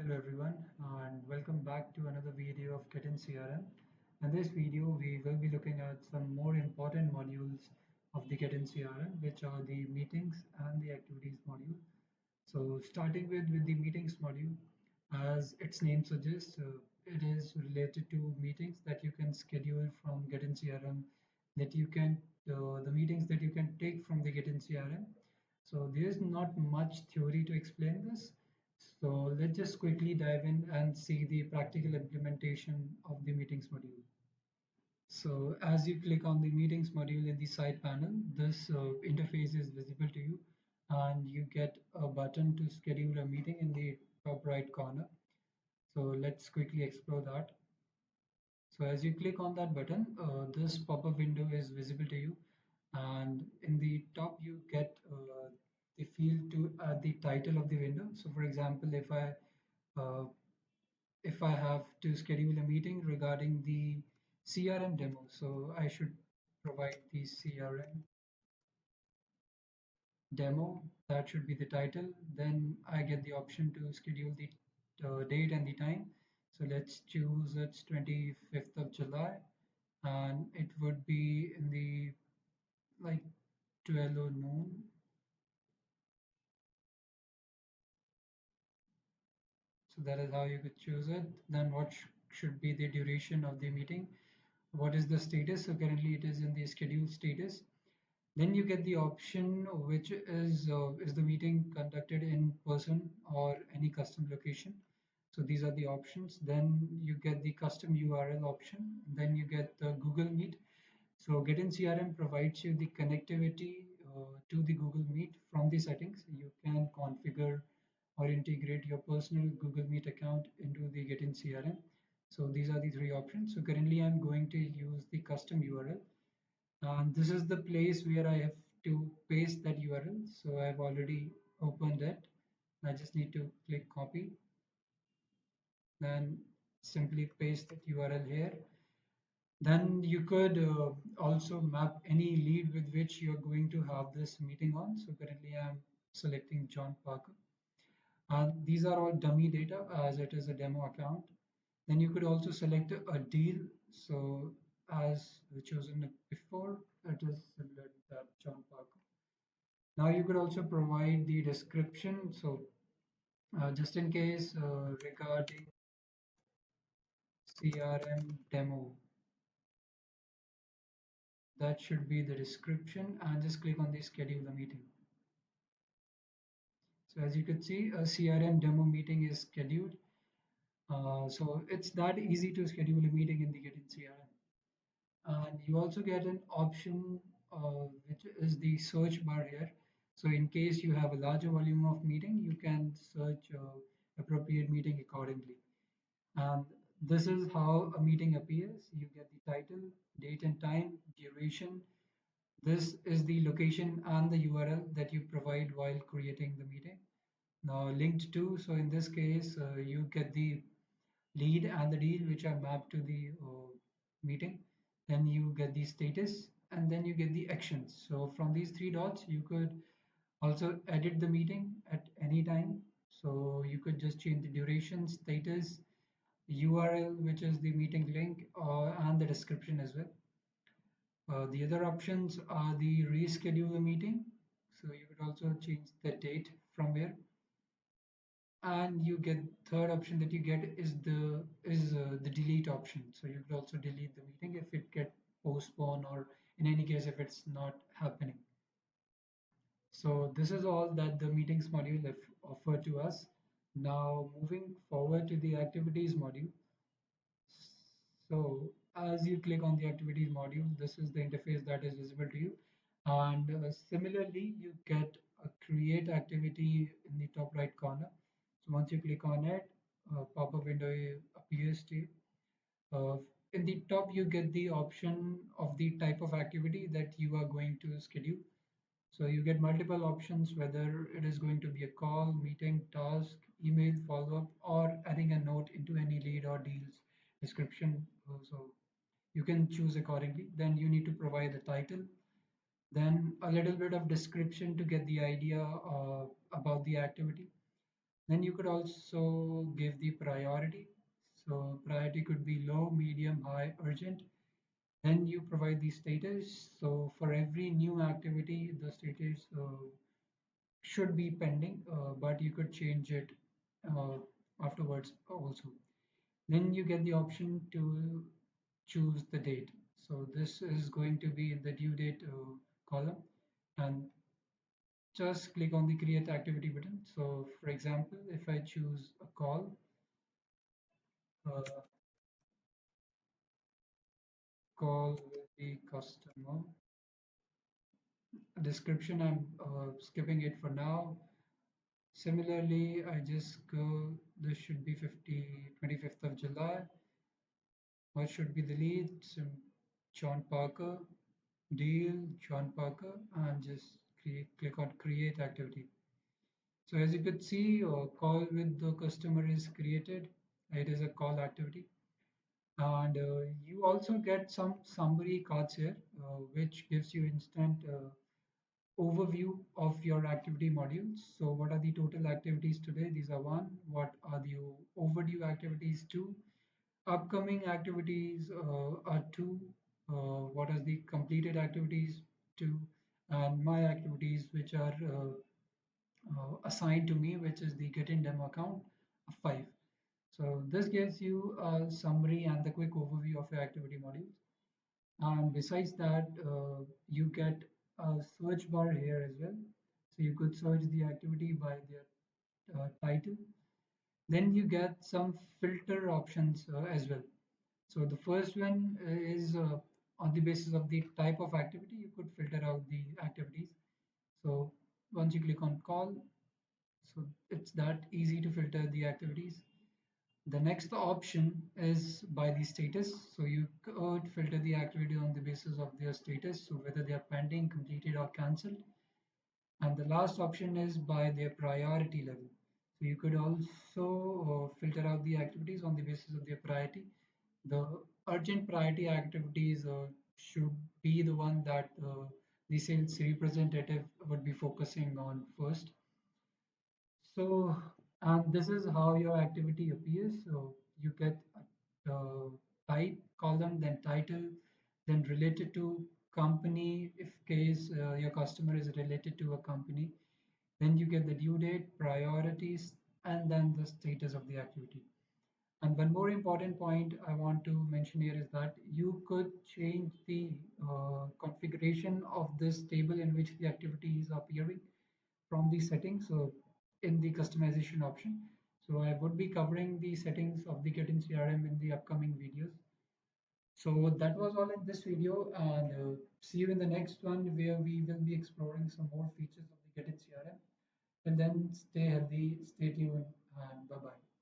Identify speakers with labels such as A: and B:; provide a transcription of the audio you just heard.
A: Hello everyone and welcome back to another video of Getyn CRM. In this video we will be looking at some more important modules of the Getyn CRM, which are the meetings and the activities module. So starting with the meetings module, as its name suggests, it is related to meetings that you can schedule from Getyn CRM, that you can the meetings that you can take from the Getyn CRM. So there's not much theory to explain this. So let's just quickly dive in and see the practical implementation of the meetings module. So as you click on the meetings module in the side panel, this interface is visible to you and you get a button to schedule a meeting in the top right corner. So let's quickly explore that. So as you click on that button, this pop-up window is visible to you, and in the top you get the field to add the title of the window. So for example, uh, if I have to schedule a meeting regarding the CRM demo, so I should provide the CRM demo. That should be the title. Then I get the option to schedule the date and the time. So let's choose it's 25th of July, and it would be in the like 12 noon. So that is how you could choose it. Then what should be the duration of the meeting? What is the status? So currently it is in the scheduled status. Then you get the option which is the meeting conducted in person or any custom location. So these are the options. Then you get the custom URL option. Then you get the Google Meet. So Getyn CRM provides you the connectivity to the Google Meet from the settings. You can configure or integrate your personal Google Meet account into the Getyn CRM. So these are the three options. So currently I'm going to use the custom URL, and this is the place where I have to paste that URL. So I've already opened it. I just need to click copy, then simply paste that URL here. Then you could also map any lead with which you're going to have this meeting on. So currently I'm selecting John Parker. And these are all dummy data as it is a demo account. Then you could also select a deal. So as chosen before, it is similar to that John Parker. Now you could also provide the description. So just in case regarding CRM demo, that should be the description, and just click on the schedule the meeting. So as you can see, a CRM demo meeting is scheduled. So it's that easy to schedule a meeting in the Getyn CRM. And you also get an option which is the search bar here. So in case you have a larger volume of meeting, you can search appropriate meeting accordingly. And this is how a meeting appears. You get the title, date and time, duration. This is the location and the URL that you provide while creating the meeting. Now linked to, so in this case, you get the lead and the deal which are mapped to the meeting. Then you get the status and then you get the actions. So from these three dots, you could also edit the meeting at any time. So you could just change the duration, status, URL, which is the meeting link, and the description as well. The other options are the reschedule the meeting. So you could also change the date from here, and you get third option that you get is the delete option. So you could also delete the meeting if it get postponed, or in any case if it's not happening. So this is all that the meetings module have offered to us. Now moving forward to the activities module. So as you click on the activities module, this is the interface that is visible to you. And similarly, you get a create activity in the top right corner. So once you click on it, a pop-up window appears to you. Uh, in the top, you get the option of the type of activity that you are going to schedule. So you get multiple options, whether it is going to be a call, meeting, task, email, follow-up, or adding a note into any lead or deals description. So you can choose accordingly. Then you need to provide the title, then a little bit of description to get the idea about the activity. Then you could also give the priority. So priority could be low, medium, high, urgent. Then you provide the status. So for every new activity, the status should be pending, but you could change it uh, afterwards also. Then you get the option to choose the date. So this is going to be in the due date column, and just click on the create activity button. So for example, if I choose a uh, call with the customer description, I'm skipping it for now. Similarly, I just go, this should be 25th of July. What should be the lead? John Parker, deal, John Parker, and just click on create activity. So as you could see, a call with the customer is created. It is a call activity. And you also get some summary cards here, which gives you instant overview of your activity modules. So what are the total activities today? These are one. What are the overdue activities? Two. Upcoming activities are two. What are the completed activities? Two. And my activities, which are assigned to me, which is the Getyn demo account, five. So this gives you a summary and the quick overview of your activity modules. And besides that, you get a search bar here as well. So you could search the activity by their title. Then you get some filter options as well. So the first one is on the basis of the type of activity, you could filter out the activities. So once you click on call, so it's that easy to filter the activities. The next option is by the status. So you could filter the activity on the basis of their status, so whether they are pending, completed, or cancelled. And the last option is by their priority level. So you could also filter out the activities on the basis of their priority. The urgent priority activities should be the one that the sales representative would be focusing on first. So, and this is how your activity appears. So you get a type column, then title, then related to company, if case your customer is related to a company. Then you get the due date, priorities, and then the status of the activity. And one more important point I want to mention here is that you could change the configuration of this table in which the activity is appearing from the settings. So in the customization option. So I would be covering the settings of the Getyn CRM in the upcoming videos. So that was all in this video, and see you in the next one where we will be exploring some more features of the Getyn CRM. And then stay healthy, stay tuned, and bye bye.